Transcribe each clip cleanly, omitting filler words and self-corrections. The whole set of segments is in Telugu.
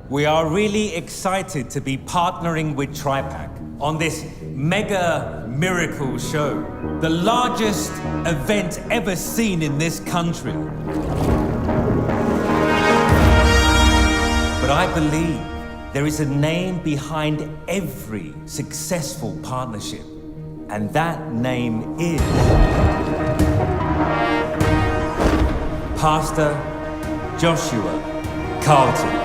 We are really excited to be partnering with TriPack on this mega miracle show, the largest event ever seen in this country. But I believe there is a name behind every successful partnership, and that name is Pastor Joshua Carlton.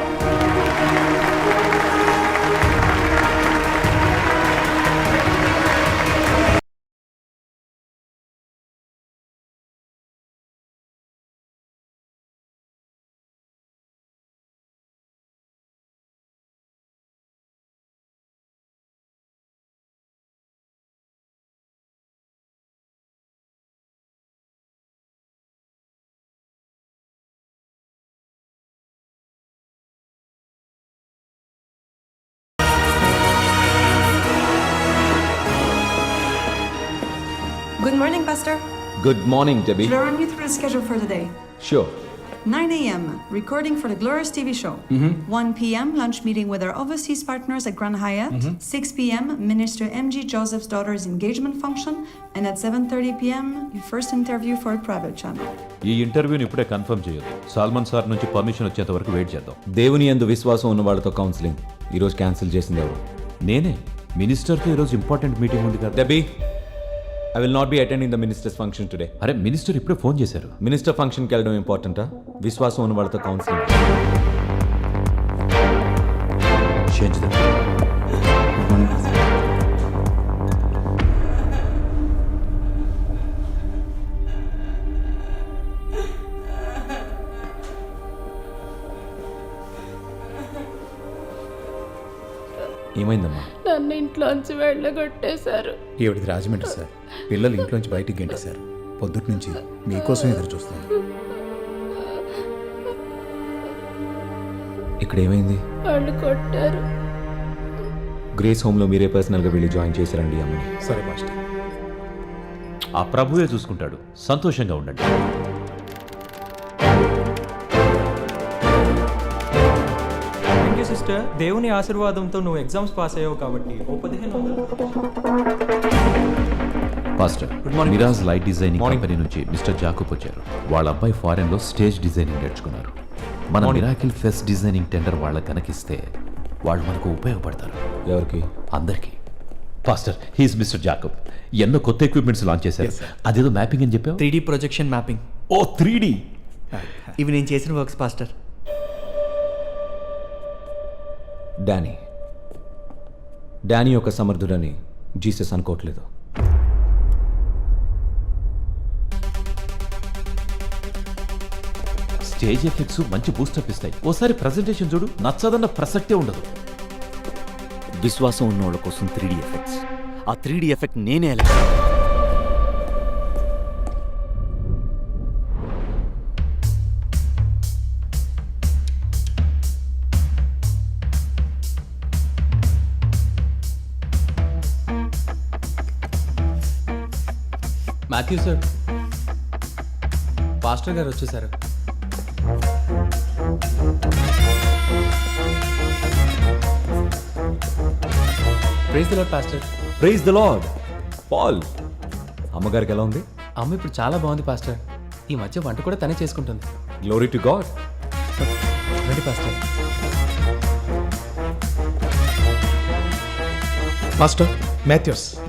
Good morning, Pastor. Good morning, Debbie. Shall I run you through the schedule for the day? Sure. 9 a.m. recording for the Glorious TV show. 1 p.m. lunch meeting with our overseas partners at Grand Hyatt. 6 p.m. Minister M.G. Joseph's daughter's engagement function. And at 7:30 p.m. your first interview for a private channel. ఈ ఇంటర్వ్యూని ఇప్పుడే కన్ఫర్మ్ చేయొద్దు. సాల్మన్ సార్ నుంచి పర్మిషన్ వచ్చేంత వరకు వెయిట్ చేద్దాం. దేవుని యందు విశ్వాసం ఉన్న వాళ్ళతో కౌన్సిలింగ్ ఈరోజు క్యాన్సిల్ చేసింది ఎవరు? నేనే. మినిస్టర్తో ఈరోజు ఇంపార్టెంట్ మీటింగ్ ఉంది కదా. డెబ్బీ, I will not be attending the minister's function today. అరే మినిస్టర్ ఇప్పుడే ఫోన్ చేశారు. మినిస్టర్ ఫంక్షన్కి వెళ్ళడం ఇంపార్టెంటా? విశ్వాసం ఉన్న వాళ్ళతో కౌన్సిలింగ్. చేంజ్ ద ఏమైందమ్మా? నన్ను ఇంట్లోంచి వెళ్ళగొట్టేశారు. ఈవిడిది రాజమండ్రి సార్. పిల్లలు ఇంట్లోంచి బయటికి గెంటేశారు. పొద్దుటి నుంచి మీకోసం ఎదురు చూస్తాను. ఇక్కడ ఏమైంది? వాళ్ళు కొట్టారు. గ్రేస్ హోమ్లో మీరే పర్సనల్గా వెళ్ళి జాయిన్ చేశారండి అమ్మని. సరే మాస్టర్. ఆ ప్రభువే చూసుకుంటాడు. సంతోషంగా ఉండండి. సిస్టర్, దేవుని ఆశీర్వాదంతో నువ్వు ఎగ్జామ్స్ పాస్ అయ్యావు కాబట్టి ఓ 1500. Pastor, Mirage light designing company నుంచి మిస్టర్ జాకబ్ వచ్చారు. వాళ్ళ అబ్బాయి ఫారెన్ లో స్టేజ్ డిజైనింగ్ నేర్చుకున్నారు. మన మిరాకిల్ ఫెస్ట్ డిజైనింగ్ టెండర్ వాళ్ళకి కనకిస్తే వాళ్ళు మనకు ఉపయోగపడతారు. ఎవరికి? అందరికీ. Pastor, he's mister Jacob. ఎన్నో కొత్త ఎక్విప్మెంట్స్ లాంచ్ చేశారు. అదేదో మ్యాపింగ్ అని చెప్పావు. 3D projection mapping. ఓ 3D. ఇవి నేను చేసిన వర్క్స్ పాస్టర్. డానీ ఒక సమర్థుడని జీసస్ అనుకోవట్లేదు. స్టేజ్ ఎఫెక్ట్స్ మంచి బూస్టప్ ఇస్తాయి. ఓసారి ప్రెజెంటేషన్ చూడు, నచ్చదన్న ప్రసక్తే ఉండదు. విశ్వాసం ఉన్నోళ్ళ కోసం 3D ఎఫెక్ట్స్. ఆ 3D ఎఫెక్ట్ నేనే ఎలా? మాథ్యూ సార్, పాస్టర్ గారు వచ్చేసారు. Praise the lord pastor. Praise the lord. Paul, అమ్మగారికి ఎలా ఉంది? అమ్మ ఇప్పుడు చాలా బాగుంది పాస్టర్. ఈ మధ్య వంట కూడా తనే చేసుకుంటుంది. Glory to God. రండి పాస్టర్. మాస్టర్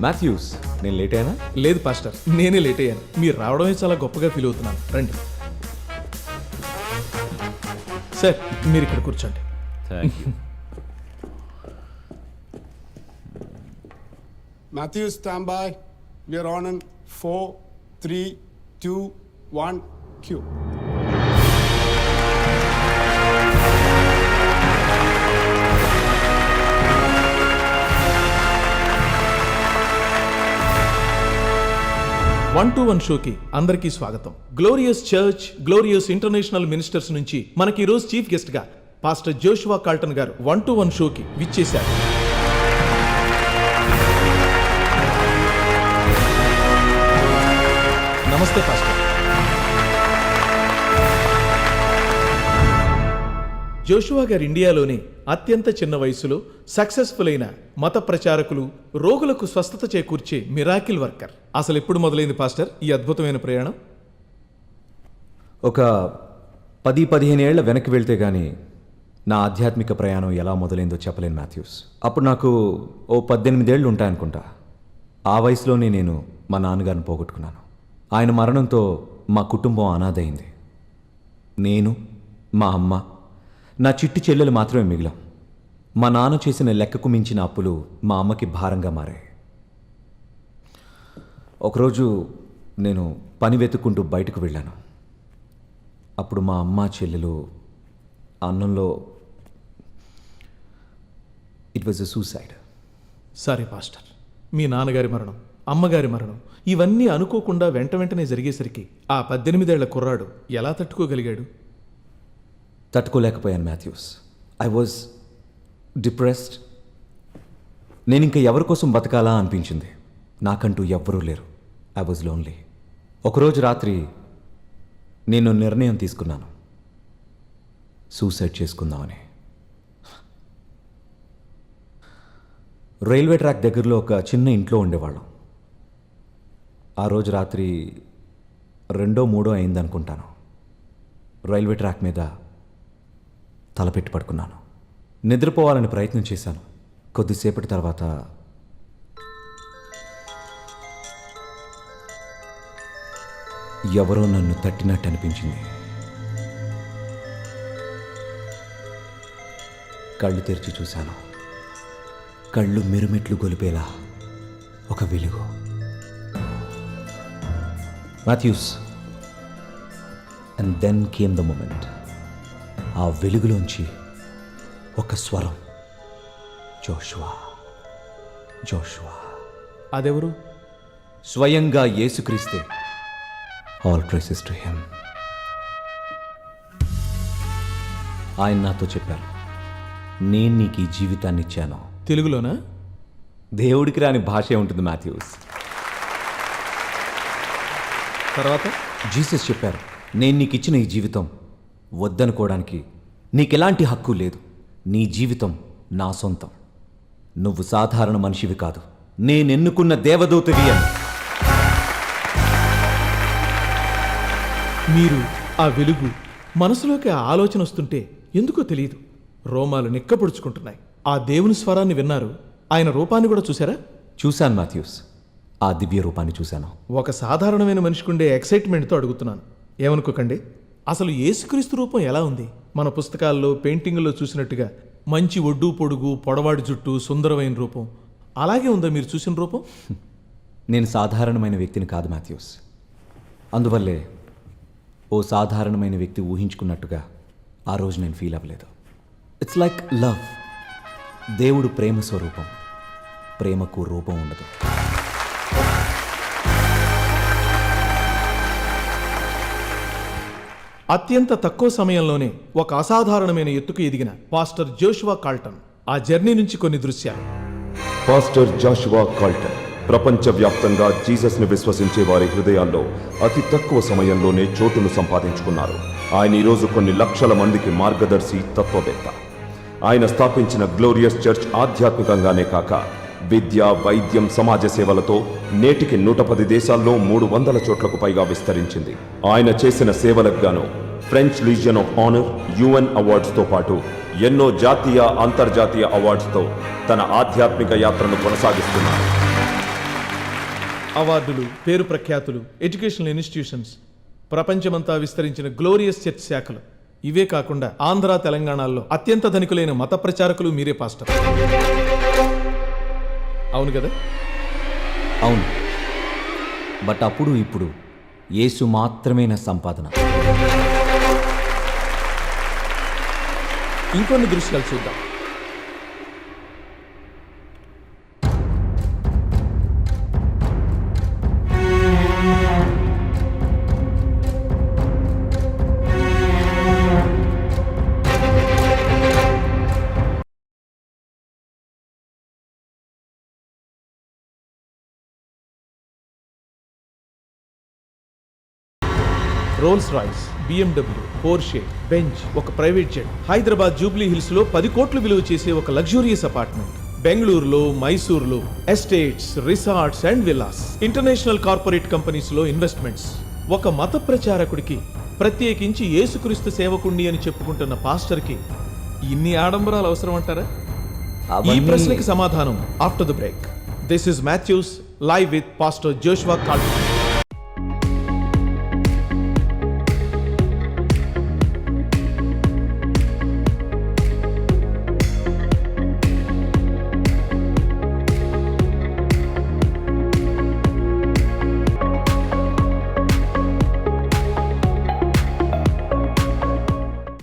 మాథ్యూస్, నేను లేట్ అయినా? లేదు పాస్టర్, నేనే లేట్ అయ్యాను. మీరు రావడమే చాలా గొప్పగా ఫీల్ అవుతున్నాను. రండి సార్, మీరు ఇక్కడ కూర్చోండి. Thank you. Matthew, stand by. We are on in 4, 3, 2, 1, cue. One to one షోకి అందరికీ స్వాగతం. Glorious church, glorious international ministers నుంచి మనకి ఈరోజు చీఫ్ గెస్ట్ గా పాస్టర్ జోషువా కార్ల్టన్ గారు 1-to-1 షోకి విచ్చేశారు. నమస్తే పాస్టర్. జోషువా గారు ఇండియాలోనే అత్యంత చిన్న వయసులో సక్సెస్ఫుల్ అయిన మత ప్రచారకులు, రోగులకు స్వస్థత చేకూర్చే మిరాకిల్ వర్కర్. అసలు ఎప్పుడు మొదలైంది పాస్టర్ ఈ అద్భుతమైన ప్రయాణం? ఒక 10-15 ఏళ్ల వెనక్కి వెళ్తే కానీ నా ఆధ్యాత్మిక ప్రయాణం ఎలా మొదలైందో చెప్పలేను మాథ్యూస్. అప్పుడు నాకు 18 ఏళ్ళు ఉంటాయనుకుంటా. ఆ వయసులోనే నేను మా నాన్నగారిని పోగొట్టుకున్నాను. ఆయన మరణంతో మా కుటుంబం అనాథైంది. నేను, మా అమ్మ, నా చిట్టి చెల్లెలు మాత్రమే మిగిలాం. మా నాన్న చేసిన లెక్కకు మించిన అప్పులు మా అమ్మకి భారంగా మారాయి. ఒకరోజు నేను పని వెతుక్కుంటూ బయటకు వెళ్ళాను. అప్పుడు మా అమ్మ, చెల్లెలు అన్నంలో it was a suicide. Sorry pastor, మీ నాన్నగారి మరణం, అమ్మగారి మరణం ఇవన్నీ అనుకోకుండా వెంటనే జరిగేసరికి ఆ 18 ఏళ్ల కుర్రాడు ఎలా తట్టుకోగలిగాడు? తట్టుకోలేకపోయాను మాథ్యూస్. I was depressed. నేను ఇంకా ఎవరి కోసం బతకాలా అనిపించింది. నాకంటూ ఎవ్వరూ లేరు. I was lonely. ఒకరోజు రాత్రి నేను నిర్ణయం తీసుకున్నాను, సూసైడ్ చేసుకుందామని. రైల్వే ట్రాక్ దగ్గరలో ఒక చిన్న ఇంట్లో ఉండేవాళ్ళం. ఆ రోజు రాత్రి 2-3 అయిందనుకుంటాను. రైల్వే ట్రాక్ మీద తలపెట్టి పడుకున్నాను. నిద్రపోవాలని ప్రయత్నం చేశాను. కొద్దిసేపటి తర్వాత ఎవరో నన్ను తట్టినట్టు అనిపించింది. కళ్ళు తెరిచి చూశాను. కళ్ళు మిరుమిట్లు గొలిపేలా ఒక వెలుగు. Mathews, and then came the moment. ఆ వెలుగులోంచి ఒక స్వరం, జోషువా, జోషువా. అదెవరు? స్వయంగా యేసుక్రీస్తే. All praises to him. ఆయన నాతో చెప్పారు, నేను నీకు ఈ జీవితాన్ని ఇచ్చాను. తెలుగులోనా? దేవుడికి రాని భాషే ఉంటుంది మాథ్యూస్. తర్వాత జీసస్ చెప్పారు, నేను నీకు ఇచ్చిన ఈ జీవితం వద్దనుకోవడానికి నీకెలాంటి హక్కు లేదు. నీ జీవితం నా సొంతం. నువ్వు సాధారణ మనిషివి కాదు, నేనెన్నుకున్న దేవదూతవి అని. మీరు ఆ వెలుగు మనసులోకి ఆ ఆలోచన వస్తుంటే ఎందుకో తెలియదు, రోమాలు నిక్కపొడుచుకుంటున్నాయి. ఆ దేవుని స్వరాన్ని విన్నారు, ఆయన రూపాన్ని కూడా చూసారా? చూశాను మాథ్యూస్, ఆ దివ్య రూపాన్ని చూశాను. ఒక సాధారణమైన మనిషికుండే ఎక్సైట్మెంట్తో అడుగుతున్నాను, ఏమనుకోకండి. అసలు యేసుక్రీస్తు రూపం ఎలా ఉంది? మన పుస్తకాల్లో, పెయింటింగుల్లో చూసినట్టుగా మంచి ఒడ్డు పొడుగు, పొడవాడి జుట్టు, సుందరమైన రూపం అలాగే ఉందా మీరు చూసిన రూపం? నేను సాధారణమైన వ్యక్తిని కాదు మాథ్యూస్. అందువల్లే ఓ సాధారణమైన వ్యక్తి ఊహించుకున్నట్టుగా ఆ రోజు నేను ఫీల్ అవ్వలేదు. It's like love. దేవుడు ప్రేమ స్వరూపం. ప్రేమకు రూపం ఉండదు. అత్యంత తక్కువ సమయంలోనే ఒక అసాధారణమైన ఎత్తుకు ఎదిగిన పాస్టర్ జోషువా కాల్టన్. ఆ జర్నీ నుంచి కొన్ని దృశ్యాలు. పాస్టర్ జాషువా కాల్టన్ ప్రపంచవ్యాప్తంగా జీసస్ని విశ్వసించే వారి హృదయాల్లో అతి తక్కువ సమయంలోనే చోటును సంపాదించుకున్నారు. ఆయన ఈరోజు కొన్ని లక్షల మందికి మార్గదర్శి, తత్వవేత్త. ఆయన స్థాపించిన గ్లోరియస్ చర్చ్ ఆధ్యాత్మికంగానే కాక విద్య, వైద్యం, సమాజ సేవలతో నేటికి 110 దేశాల్లో 300 చోట్లకు పైగా విస్తరించింది. ఆయన చేసిన సేవలకు గాను French legion of honour, UN అవార్డ్స్తో పాటు ఎన్నో జాతీయ, అంతర్జాతీయ అవార్డ్స్తో తన ఆధ్యాత్మిక యాత్రను కొనసాగిస్తున్నారు. అవార్డులు, పేరు ప్రఖ్యాతులు, ఎడ్యుకేషనల్ ఇన్స్టిట్యూషన్స్, ప్రపంచమంతా విస్తరించిన గ్లోరియస్ చర్చ్ శాఖలు. ఇవే కాకుండా ఆంధ్ర, తెలంగాణలో అత్యంత ధనికులైన మత ప్రచారకులు మీరే పాస్టర్. అవును కదా? అవును. బట్ అప్పుడు ఇప్పుడు యేసు మాత్రమే నా సంపాదన. ఇంకొన్ని దృశ్యాలు చూద్దాం. Rolls Royce, BMW, Porsche, Benz, ఒక ప్రైవేట్ జెట్, హైదరాబాద్ జూబ్లీ హిల్స్ లో 10 కోట్లు విలువ చేసే ఒక లగ్జూరియస్ అపార్ట్మెంట్, బెంగళూరులో, మైసూర్లో estates, resorts and villas, international corporate companies లో ఇన్వెస్ట్మెంట్స్. ఒక మత ప్రచారకుడికి, ప్రత్యేకించి యేసుక్రీస్తు సేవకుండి అని చెప్పుకుంటున్న పాస్టర్కి ఇన్ని ఆడంబరాలు అవసరం అంటారా? ఈ ప్రశ్నకి సమాధానం after the break. This is Mathews live with pastor Joshua Carlton.